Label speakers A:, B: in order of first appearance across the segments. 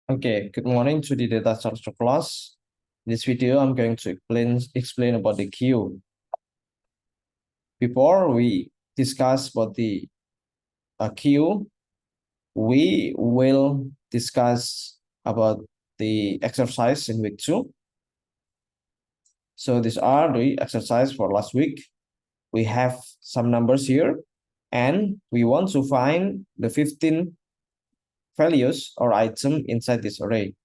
A: Okay, good morning to the data structure class. In this video, I'm going to explain about the queue. Before we discuss about the queue, we will discuss about the exercise in week 2. So these are the exercise for last week. We have some numbers here, and we want to find the 15 values or item inside this array.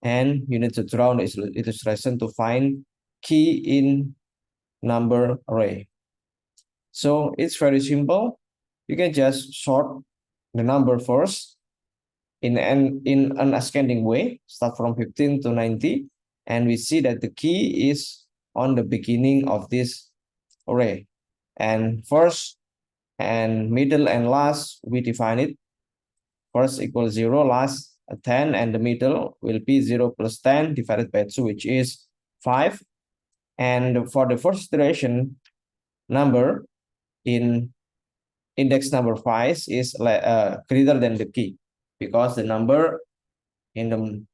A: And you need to draw the illustration to find key in number array. So it's very simple. You can just sort the number first in an ascending way, start from 15 to 90, and we see that the key is on the beginning of this array. And first and middle and last, we define it. First equals 0, last 10, and the middle will be 0 plus 10 divided by 2, which is 5. And for the first iteration, number in index number 5 is greater than the key, because the number in the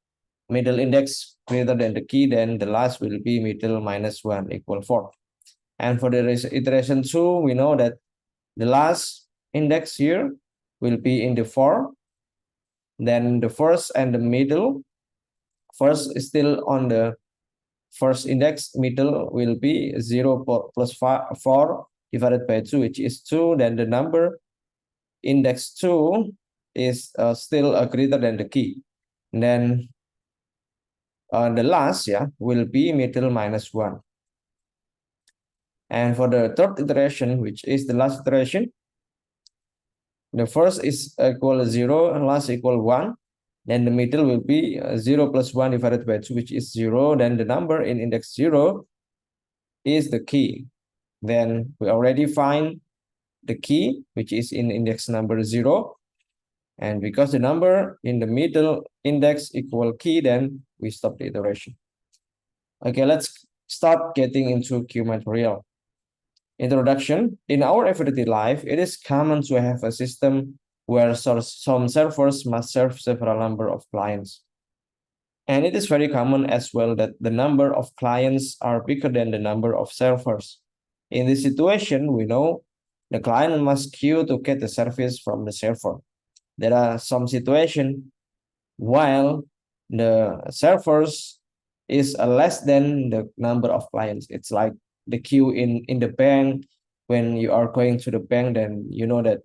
A: middle index greater than the key, then the last will be middle minus 1 equal 4. And for the iteration 2, we know that the last index here will be in the 4. Then the first and the middle, first is still on the first index, middle will be 0 plus 4 divided by 2, which is 2. Then the number index 2 is still greater than the key. And then the last will be middle minus 1. And for the third iteration, which is the last iteration, the first is equal to 0, last equal 1. Then the middle will be 0 plus 1 divided by 2, which is 0. Then the number in index 0 is the key. Then we already find the key, which is in index number 0. And because the number in the middle index equal key, then we stop the iteration. Okay, let's start getting into queue material. Introduction. In our everyday life, it is common to have a system where some servers must serve several number of clients. And it is very common as well that the number of clients are bigger than the number of servers. In this situation, we know the client must queue to get the service from the server. There are some situations while the servers is less than the number of clients. It's like the queue in the bank. When you are going to the bank, then you know that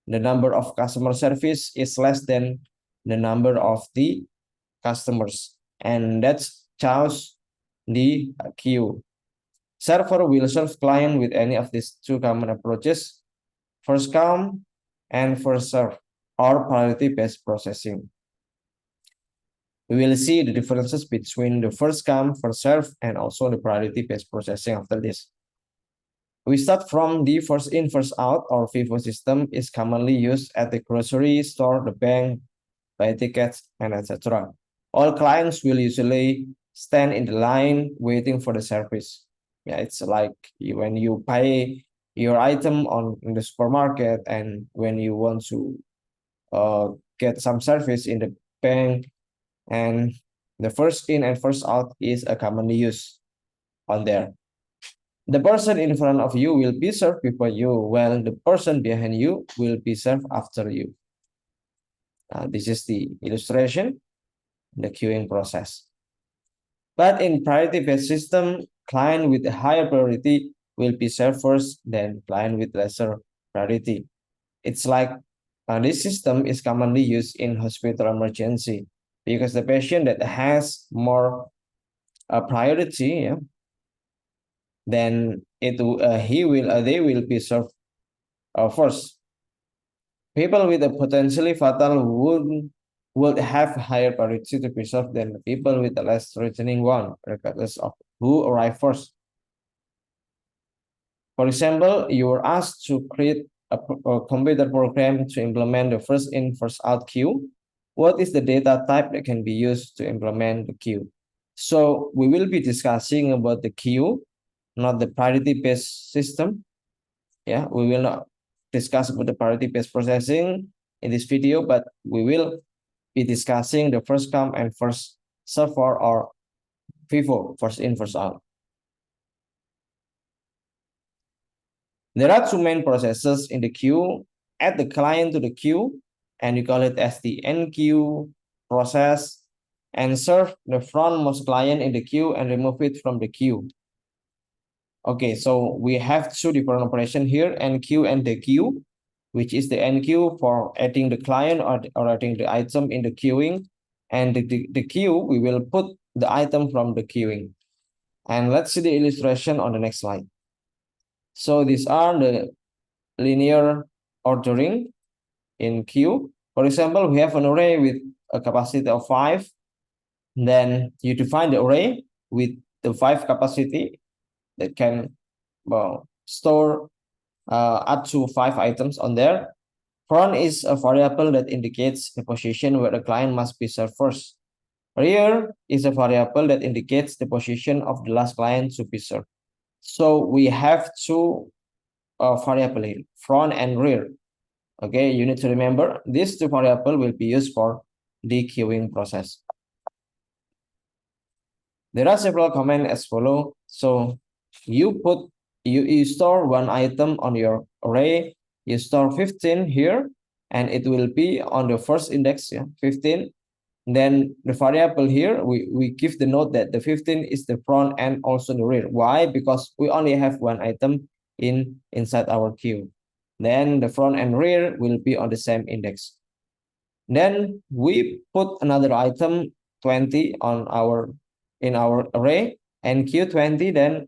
A: the number of customer service is less than the number of the customers, and that's shows the queue. Server will serve client with any of these two common approaches: first come and first serve, or priority-based processing. We will see the differences between the first come, first serve, and also the priority-based processing after this. We start from the first in, first out, or FIFO system is commonly used at the grocery store, the bank, buy tickets, and etc. All clients will usually stand in the line waiting for the service. Yeah, it's like when you buy your item in the supermarket, and when you want to get some service in the bank, and the first in and first out is a commonly used on there. The person in front of you will be served before you, while the person behind you will be served after you. This is the illustration, the queuing process. But in priority-based system, client with a higher priority will be served first, then client with lesser priority. It's like this system is commonly used in hospital emergency, because the patient that has more priority, then they will be served first. People with a potentially fatal wound would have higher priority to be served than people with a less threatening one, regardless of who arrived first. For example, you were asked to create a computer program to implement the first in, first out queue. What is the data type that can be used to implement the queue? So we will be discussing about the queue, not the priority-based system. Yeah, we will not discuss about the priority-based processing in this video, but we will be discussing the first come and first serve or FIFO, first in, first out. There are two main processes in the queue. Add the client to the queue, and you call it as the enqueue process, and serve the frontmost client in the queue and remove it from the queue. Okay, so we have two different operations here, enqueue and dequeue, which is the enqueue for adding the client or adding the item in the queuing, and the queue, we will put the item from the queuing. And let's see the illustration on the next slide. So these are the linear ordering in queue. For example, we have an array with a capacity of 5. Then you define the array with the 5 capacity that can store up to 5 items on there. Front is a variable that indicates the position where the client must be served first. Rear is a variable that indicates the position of the last client to be served. So we have two variables here, front and rear. Okay, you need to remember these two variables will be used for the queuing process. There are several commands as follow. So you store one item on your array, you store 15 here, and it will be on the first index, 15. Then the variable here, we give the note that the 15 is the front and also the rear. Why? Because we only have one item inside our queue. Then the front and rear will be on the same index. Then we put another item 20 in our array, and Q20, then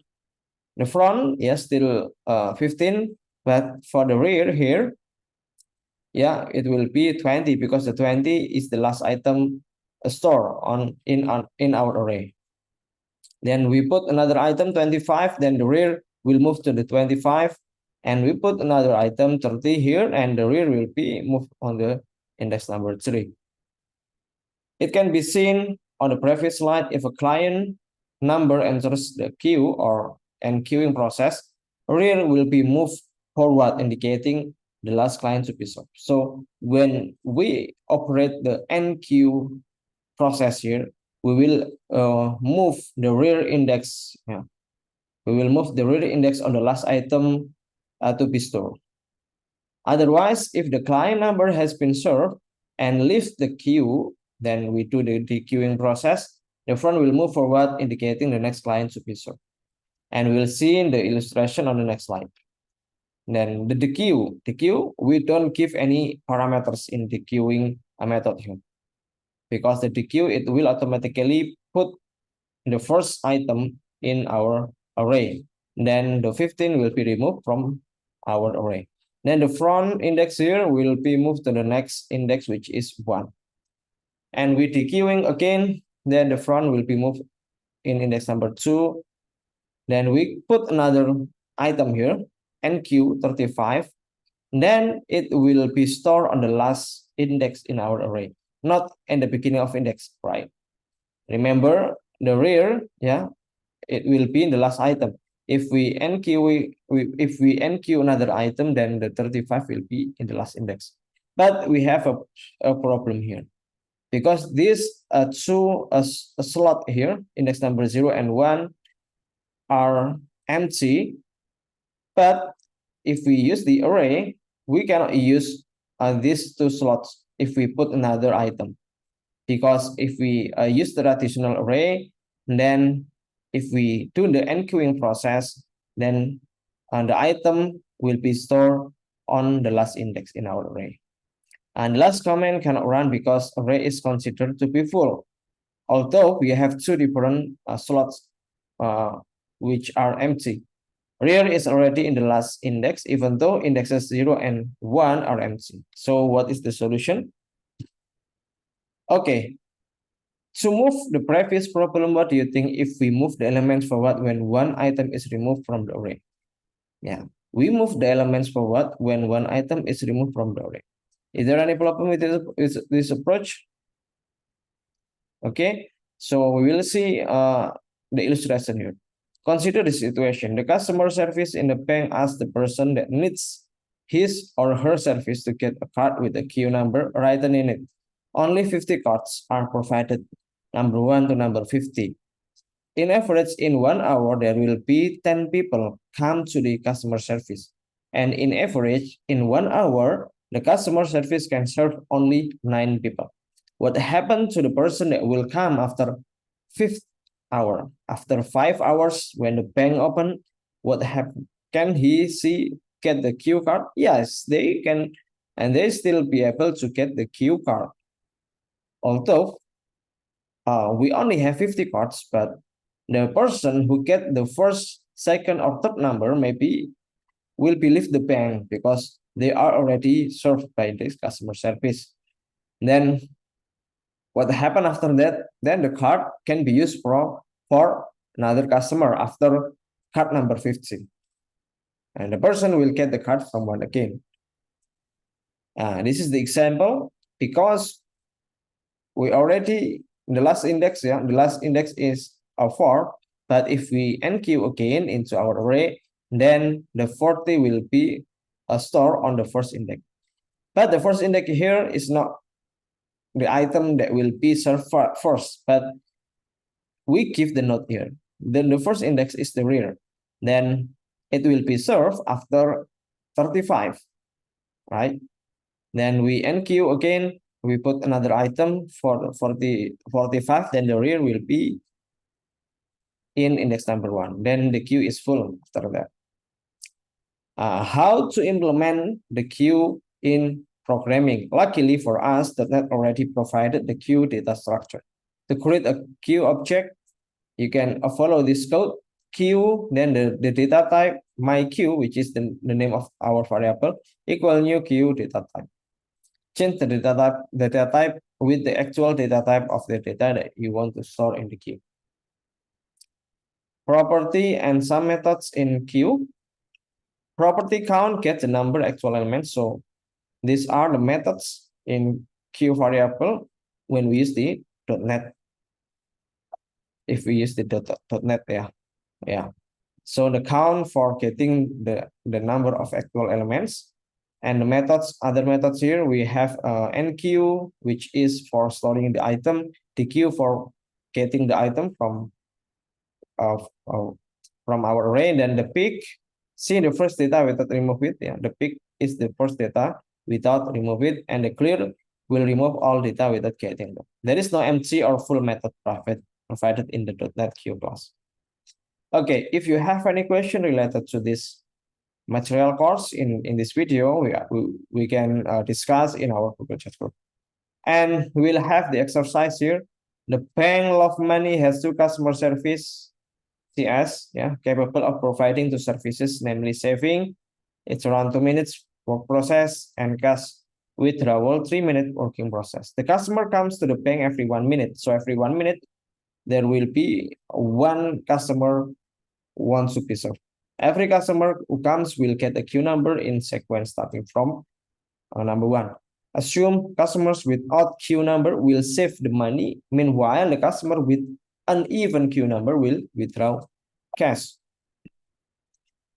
A: the front, yes, still 15, but for the rear here, yeah, it will be 20 because the 20 is the last item stored in our array. Then we put another item 25, then the rear will move to the 25, and we put another item 30 here, and the rear will be moved on the index number 3. It can be seen on the previous slide if a client number enters the queue or enqueuing process, rear will be moved forward, indicating the last client to be served. So when we operate the enqueue process here, we will move the rear index. Yeah. We will move the rear index on the last item to be stored. Otherwise, if the client number has been served and leaves the queue, then we do the dequeuing process. The front will move forward, indicating the next client to be served. And we'll see in the illustration on the next slide. Then the dequeue, we don't give any parameters in the queuing method here. Because the dequeue, it will automatically put the first item in our array. Then the 15 will be removed from our array. Then the front index here will be moved to the next index, which is 1. And with dequeuing again, then the front will be moved in index number 2. Then we put another item here, NQ35. Then it will be stored on the last index in our array, not in the beginning of index, right? Remember the rear, yeah, it will be in the last item. If we enqueue another item, then the 35 will be in the last index. But we have a problem here. Because these two slot here, index number 0 and 1, are empty. But if we use the array, we cannot use these two slots if we put another item. Because if we use the traditional array, then if we do the enqueuing process, then the item will be stored on the last index in our array. And the last comment cannot run because array is considered to be full. Although we have two different slots which are empty. Rear is already in the last index, even though indexes 0 and 1 are empty. So what is the solution? Okay. To move the previous problem, what do you think if we move the elements forward when one item is removed from the array? Yeah, we move the elements forward when one item is removed from the array. Is there any problem with this approach? Okay, so we will see the illustration here. Consider the situation. The customer service in the bank asks the person that needs his or her service to get a card with a queue number written in it. only 50 cards are provided, number 1 to number 50. In average, in 1 hour, there will be 10 people come to the customer service. And in average, in 1 hour, the customer service can serve only 9 people. What happened to the person that will come after 5th hour? After 5 hours, when the bank open, what happened? Can he get the cue card? Yes, they can, and they still be able to get the cue card. Although we only have 50 cards, but the person who get the first, second, or third number maybe will leave the bank because they are already served by this customer service. Then what happened after that? Then the card can be used for another customer after card number 50. And the person will get the card from one again. This is the example because we already, the last index, the last index is 4, but if we enqueue again into our array, then the 40 will be stored on the first index. But the first index here is not the item that will be served first, but we give the note here. Then the first index is the rear. Then it will be served after 35, right? Then we enqueue again, we put another item for 45, then the rear will be in index number 1. Then the queue is full after that. How to implement the queue in programming? Luckily for us, .NET already provided the queue data structure. To create a queue object, you can follow this code, queue, then the data type, my queue, which is the name of our variable, equal new queue data type. Change the data type with the actual data type of the data that you want to store in the queue. Property and some methods in queue. Property count gets the number actual elements. So these are the methods in queue variable when we use the .NET. If we use the .NET, yeah. So the count for getting the number of actual elements. And the methods, other methods here, we have enqueue, which is for storing the item, the queue for getting the item from our array, then the pick, see the first data without remove it. Yeah, the pick is the first data without remove it, and the clear will remove all data without getting them. There is no empty or full method provided in the .NET Queue class. Okay, if you have any question related to this material course in this video, we can discuss in our Google chat group. And we'll have the exercise here. The bank Love Money has 2 customer service CS, capable of providing 2 services, namely saving, it's around 2 minutes work process, and cash withdrawal, 3-minute working process. The customer comes to the bank every 1 minute. So every 1 minute, there will be 1 customer wants to be served. Every customer who comes will get a queue number in sequence starting from number 1. Assume customers without queue number will save the money. Meanwhile, the customer with uneven queue number will withdraw cash.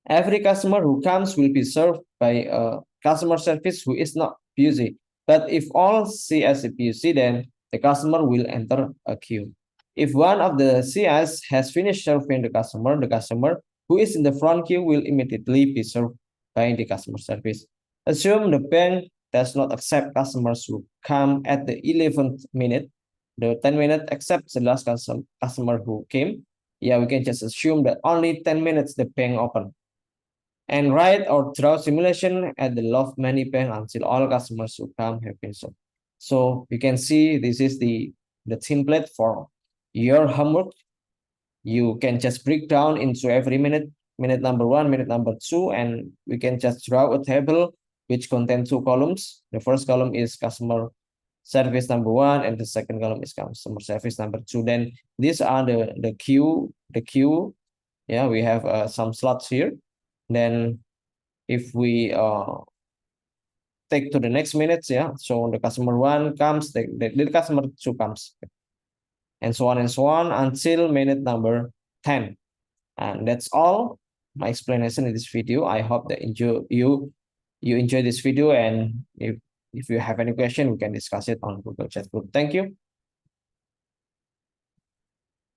A: Every customer who comes will be served by a customer service who is not PUC. But if all CS is PUC, then the customer will enter a queue. If one of the CS has finished serving the customer who is in the front queue will immediately be served by the customer service. Assume the bank does not accept customers who come at the 11th minute. The 10 minutes accepts the last customer who came. Yeah, we can just assume that only 10 minutes the bank open. And write or draw simulation at the Love Money bank until all customers who come have been served. So you can see this is the template for your homework. You can just break down into every minute number 1, minute number 2, and we can just draw a table which contains 2 columns. The first column is customer service number 1, and the second column is customer service number 2. Then these are the queue. Yeah, we have some slots here. Then if we take to the next minutes, so the customer 1 comes, the customer 2 comes, and so on until minute number 10. And that's all my explanation in this video. I hope that you enjoy this video, and if If you have any question, we can discuss it on Google Chat group. Thank you.